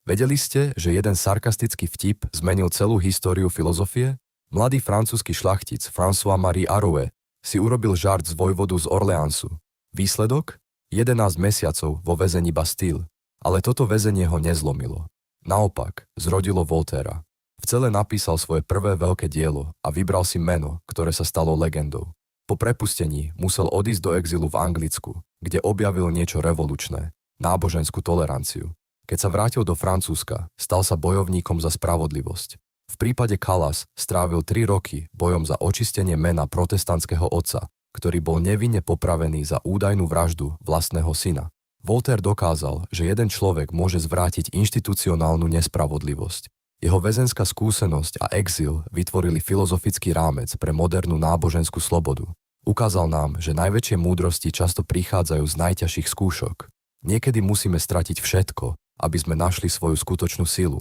Vedeli ste, že jeden sarkastický vtip zmenil celú históriu filozofie? Mladý francúzsky šľachtic François-Marie Arouet si urobil žart z vojvodu z Orleánsu. Výsledok? 11 mesiacov vo väzení Bastille. Ale toto väzenie ho nezlomilo. Naopak, zrodilo Voltaira. V cele napísal svoje prvé veľké dielo a vybral si meno, ktoré sa stalo legendou. Po prepustení musel odísť do exilu v Anglicku, kde objavil niečo revolučné, náboženskú toleranciu. Keď sa vrátil do Francúzska, stal sa bojovníkom za spravodlivosť. V prípade Calas strávil 3 roky bojom za očistenie mena protestantského otca, ktorý bol nevinne popravený za údajnú vraždu vlastného syna. Voltaire dokázal, že jeden človek môže zvrátiť inštitucionálnu nespravodlivosť. Jeho väzenská skúsenosť a exil vytvorili filozofický rámec pre modernú náboženskú slobodu. Ukázal nám, že najväčšie múdrosti často prichádzajú z najťažších skúšok. Niekedy musíme stratiť všetko, aby sme našli svoju skutočnú silu.